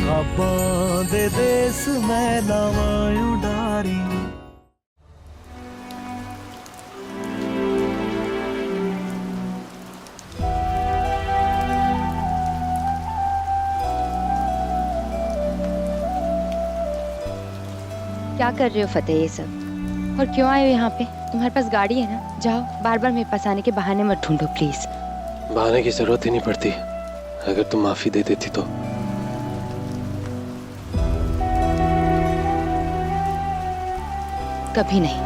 खाबां दे देस मैं लावां उडारी। क्या कर रहे हो फतेह ये सब? और क्यों आए हो यहाँ पे? तुम्हारे पास गाड़ी है ना? जाओ, बार बार मेरे पास आने के बहाने मत ढूंढो प्लीज। बहाने की जरूरत ही नहीं पड़ती अगर तुम माफी दे देती तो। कभी नहीं।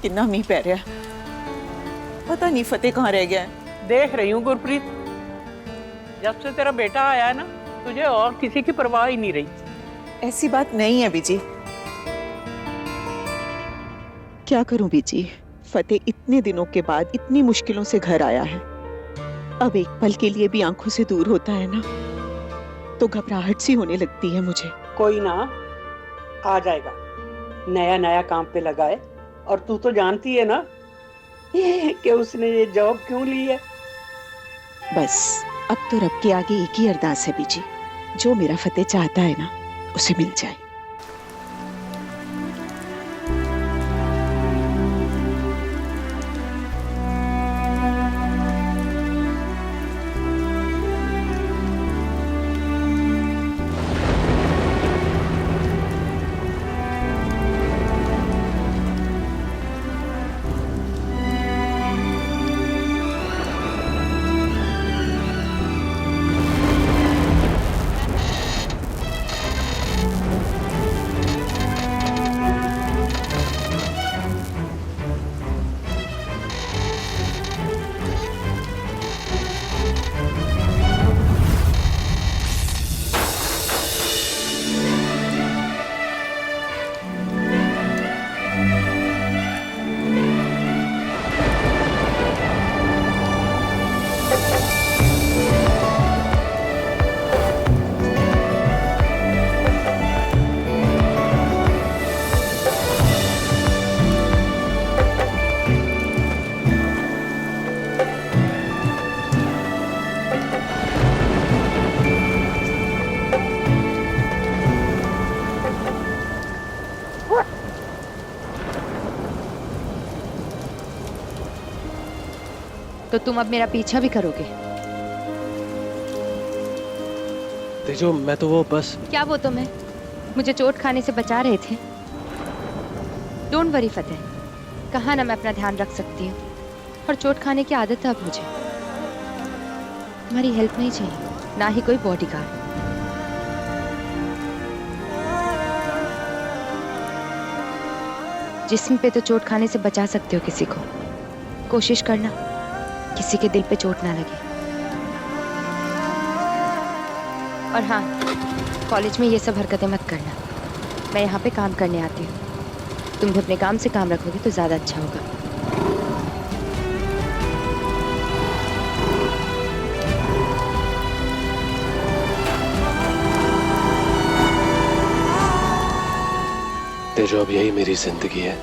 कितना मीह पै रहा है, पता नहीं फतेह कहाँ रह गया है। देख रही हूँ गुरप्रीत, जब से तेरा बेटा आया है ना, तुझे और किसी की परवाह ही नहीं रही। ऐसी बात नहीं है बीजी। क्या करूं बीजी, फतेह इतने दिनों के बाद इतनी मुश्किलों से घर आया है। अब एक पल के लिए भी आंखों से दूर होता है ना, तो घबराहट सी होने लगती है मुझे। कोई ना, आ जाएगा। नया नया काम पे लगा है, और तू तो जानती है ना कि उसने ये जॉब क्यों ली है। बस अब तो रब के आगे एक ही अरदास है बीजी, जो मेरा फतेह चाहता है ना उसे मिल जाए। तो तुम अब मेरा पीछा भी करोगे? तेजो, मैं तो वो बस। क्या वो तुम्हें मुझे चोट खाने से बचा रहे थे? डोंट वरी फतेह, कहा ना मैं अपना ध्यान रख सकती हूँ, और चोट खाने की आदत है अब मुझे। तुम्हारी हेल्प नहीं चाहिए, ना ही कोई बॉडीगार्ड। जिस्म पे तो चोट खाने से बचा सकते हो किसी को, कोशिश करना किसी के दिल पे चोट ना लगे। और हाँ, कॉलेज में ये सब हरकतें मत करना। मैं यहाँ पे काम करने आती हूँ, तुम भी अपने काम से काम रखोगे तो ज्यादा अच्छा होगा। तेजो, अब यही मेरी जिंदगी है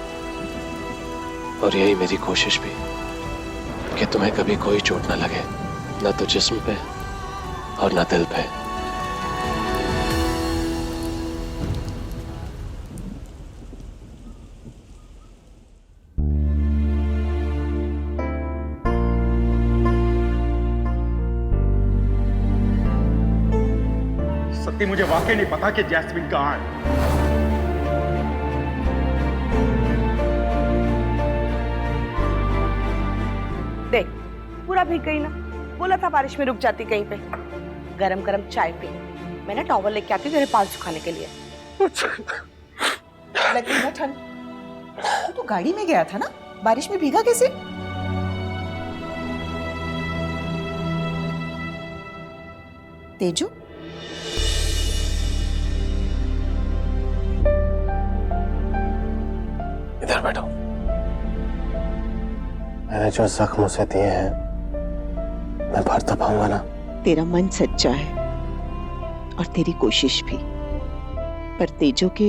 और यही मेरी कोशिश भी, कि तुम्हें कभी कोई चोट ना लगे, ना तो जिस्म पे और ना दिल पे। सत्य, मुझे वाकई नहीं पता कि जैस्मिन कहाँ है। देख, पूरा भीग गई ना। बोला था बारिश में रुक जाती कहीं पे। गरम गरम चाय पी, मैं ना टॉवल लेके आती हूँ तेरे बाल सुखाने के लिए। लगी ना ठंड? तू तो गाड़ी में गया था ना, बारिश में भीगा कैसे? तेजू, इधर बैठो। मैंने जो जख्म उसे दिए हैं मैं भर तो पाऊंगा ना? तेरा मन सच्चा है और तेरी कोशिश भी, पर तेजो के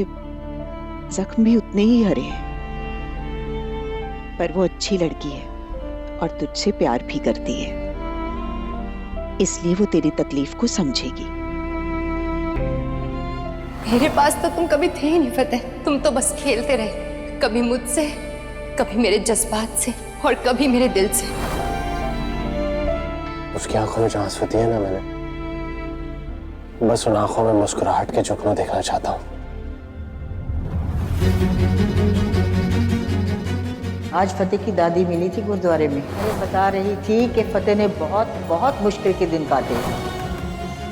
जख्म भी उतने ही हरे हैं। पर वो अच्छी लड़की है और तुझसे प्यार भी करती है, इसलिए वो तेरी तकलीफ को समझेगी। मेरे पास तो तुम कभी थे ही नहीं फतेह। तुम तो बस खेलते रहे, कभी मुझसे, कभी मेरे जज्बात से और कभी मेरे दिल से। उसकी आंखों में जो आंसू दिए ना मैंने, बस उन आंखों में मुस्कुराहट के जुगनू देखना चाहता हूँ। आज फतेह की दादी मिली थी गुरुद्वारे में। वो बता रही थी कि फतेह ने बहुत बहुत मुश्किल के दिन काटे।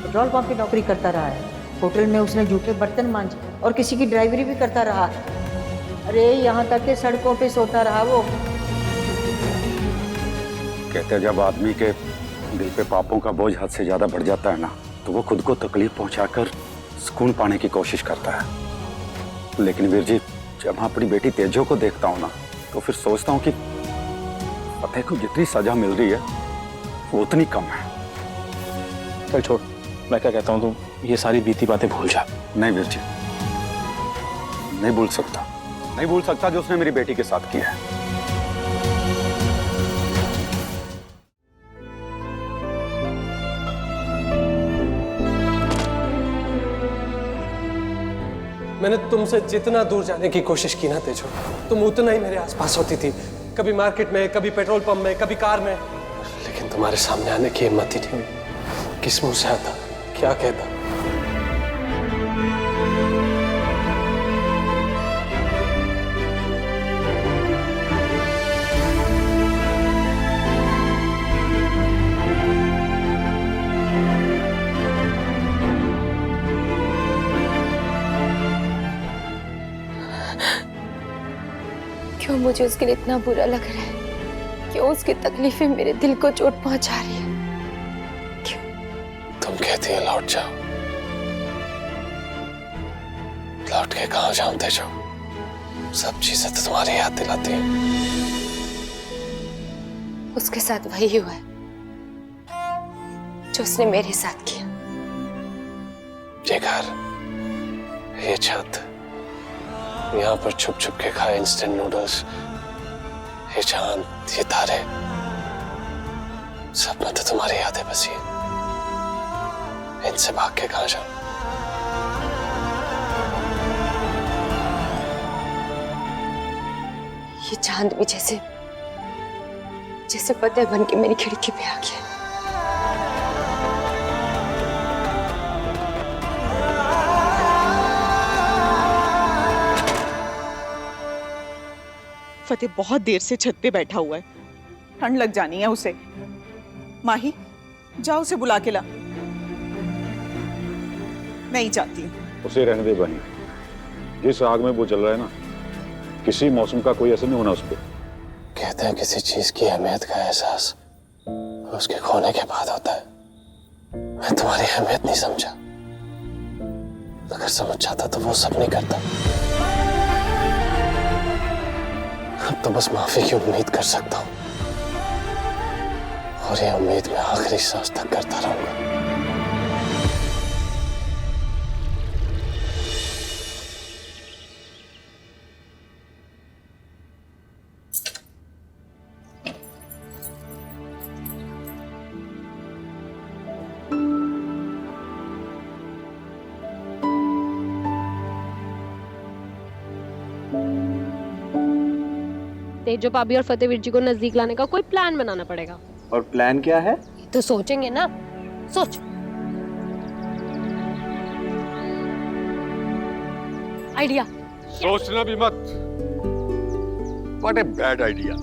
पेट्रोल पंप की नौकरी करता रहा है, होटल में उसने जूठे बर्तन मांजे और किसी की ड्राइवरी भी करता रहा। अरे यहाँ तक कि सड़कों पे सोता रहा वो। कहते हैं जब आदमी के दिल पे पापों का बोझ हद से ज्यादा बढ़ जाता है ना, तो वो खुद को तकलीफ पहुंचाकर सुकून पाने की कोशिश करता है। लेकिन वीर जी, जब मैं अपनी बेटी तेजो को देखता हूँ ना, तो फिर सोचता हूँ कि फतेह को जितनी सजा मिल रही है वो उतनी कम है। चल छोड़, मैं क्या कहता हूँ, तुम ये सारी बीती बातें भूल जा। नहीं वीर जी, नहीं भूल सकता, नहीं भूल सकता जो उसने मेरी बेटी के साथ किया है। मैंने तुमसे जितना दूर जाने की कोशिश की ना तेजो, तुम उतना ही मेरे आसपास होती थी। कभी मार्केट में, कभी पेट्रोल पंप में, कभी कार में। लेकिन तुम्हारे सामने आने की हिम्मत ही नहीं हुई। किस मुंह से आता, क्या कहता? क्यों मुझे उसके लिए इतना बुरा लग रहा है? क्यों उसकी तकलीफें मेरे दिल को चोट पहुंचा रही है? क्यों? तुम कहती है लौट जाओ, लौट के कहाँ जाऊं तेजो? सब चीजें तो तुम्हारी याद दिलाती हैं। उसके साथ वही हुआ है जो उसने मेरे साथ किया। ये घर, ये छत, यहाँ पर छुप छुप के खाए इंस्टेंट नूडल्स, ये चांद, ये तारे, सब में तो तुम्हारी यादें बसी हैं। इनसे भाग के कहाँ जाऊं? ये चांद भी जैसे फतेह बन के मेरी खिड़की पे आ गया। फतेह बहुत देर से छत पे बैठा हुआ है, ठंड लग जानी है उसे। माही, जाओ उसे बुला के ला। नहीं चाहती हूँ। उसे रहने दे बहन, जिस आग में वो जल रहा है ना, किसी मौसम का कोई असर नहीं होना उस पर। कहते हैं किसी चीज की अहमियत का एहसास उसके खोने के बाद होता है। मैं तुम्हारी अहमियत नहीं समझा, अगर समझ जाता तो वो सब नहीं करता। अब तो बस माफी की उम्मीद कर सकता हूँ, और ये उम्मीद मैं आखिरी सांस तक करता रहूंगा। तेजो भाभी और फतेहवीर जी को नजदीक लाने का कोई प्लान बनाना पड़ेगा। और प्लान क्या है? तो सोचेंगे ना, सोच। आइडिया। सोचना भी मत। What a bad idea।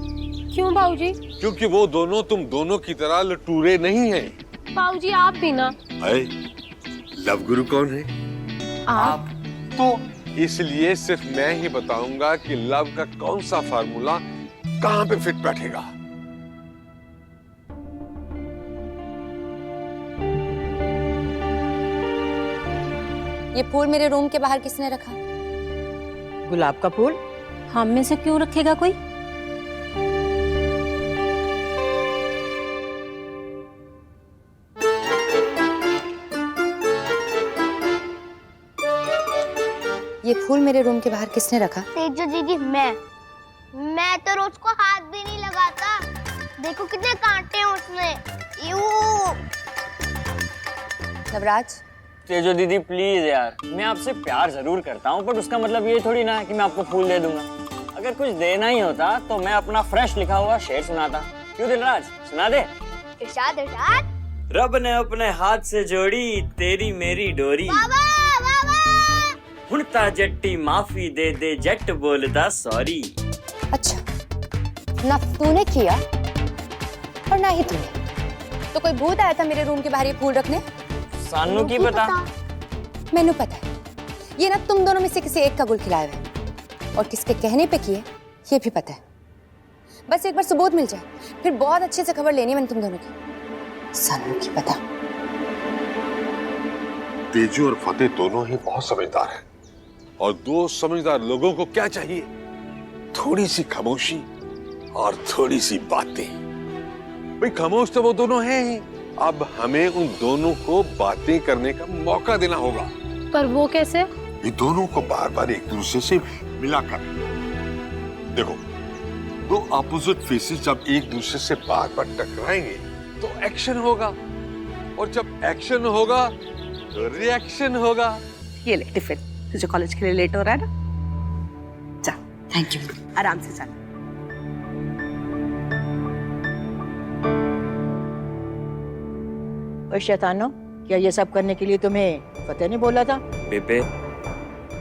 क्यों बाबूजी? क्योंकि वो दोनों तुम दोनों की तरह लटूरे नहीं हैं। बाबूजी आप भी ना। लव गुरु कौन है? आप। तो इसलिए सिर्फ मैं ही बताऊंगा कि लव का कौन सा फार्मूला कहां पे फिट बैठेगा। ये फूल मेरे रूम के बाहर किसने रखा? गुलाब का फूल? हम में से क्यों रखेगा कोई? ये फूल मेरे रूम के बाहर किसने रखा? तेजो दीदी, मैं तो रोज को हाथ भी नहीं लगाता। देखो कितने कांटे हैं उसमें। यू। नवराज, तेजो दीदी प्लीज यार, मैं आपसे प्यार जरूर करता हूँ, पर उसका मतलब ये थोड़ी ना है कि मैं आपको फूल दे दूंगा। अगर कुछ देना ही होता तो मैं अपना फ्रेश लिखा हुआ शेर सुनाता। क्यों दिलराज, सुना दे? इरशाद इरशाद। रब ने अपने हाथ से जोड़ी तेरी मेरी डोरी, हुणता जट्टी माफी दे दे, जट बोलता सॉरी। अच्छा, ना तूने किया और ना ही तूने। तो कोई भूत आया था मेरे रूम के बाहर ये फूल रखने? सानू की पता? मैनू पता है। ये ना तुम दोनों में से किसी एक का गुल खिलाया है, और किसके कहने पे किए ये भी पता है। बस एक बार सबूत मिल जाए, फिर बहुत अच्छे से खबर लेनी है मैंने तुम दोनों की। सानू की पता। तेजू और फतेह दोनों ही बहुत समझदार हैं, और दो समझदार लोगों को क्या चाहिए? थोड़ी सी खामोशी और थोड़ी सी बातें। भाई खामोश तो वो दोनों हैं ही, अब हमें उन दोनों को बातें करने का मौका देना होगा। पर वो कैसे? ये दोनों को बार बार एक दूसरे से मिलाकर। देखो, दो अपोजिट फेसेस जब एक दूसरे से बार बार टकराएंगे तो एक्शन होगा, और जब एक्शन होगा तो रिएक्शन होगा। ये ले टिफिन, तुझे कॉलेज के लिए लेट हो रहा है ना? जा। Thank you. आराम से चल। और शैतानो, क्या ये सब करने के लिए तुम्हें फतेह ने बोला था? बेबे,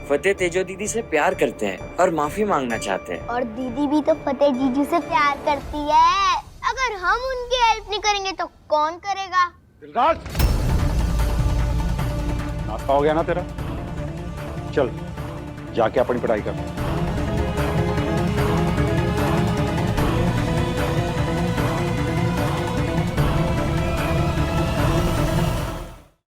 फतेह तेजो दीदी से प्यार करते हैं और माफी मांगना चाहते हैं। और दीदी भी तो फतेह जीजू से प्यार करती है। अगर हम उनकी हेल्प नहीं करेंगे तो कौन करेगा? दिलराज, नाश्ता हो गया ना तेरा? चल जाके अपनी पढ़ाई कर।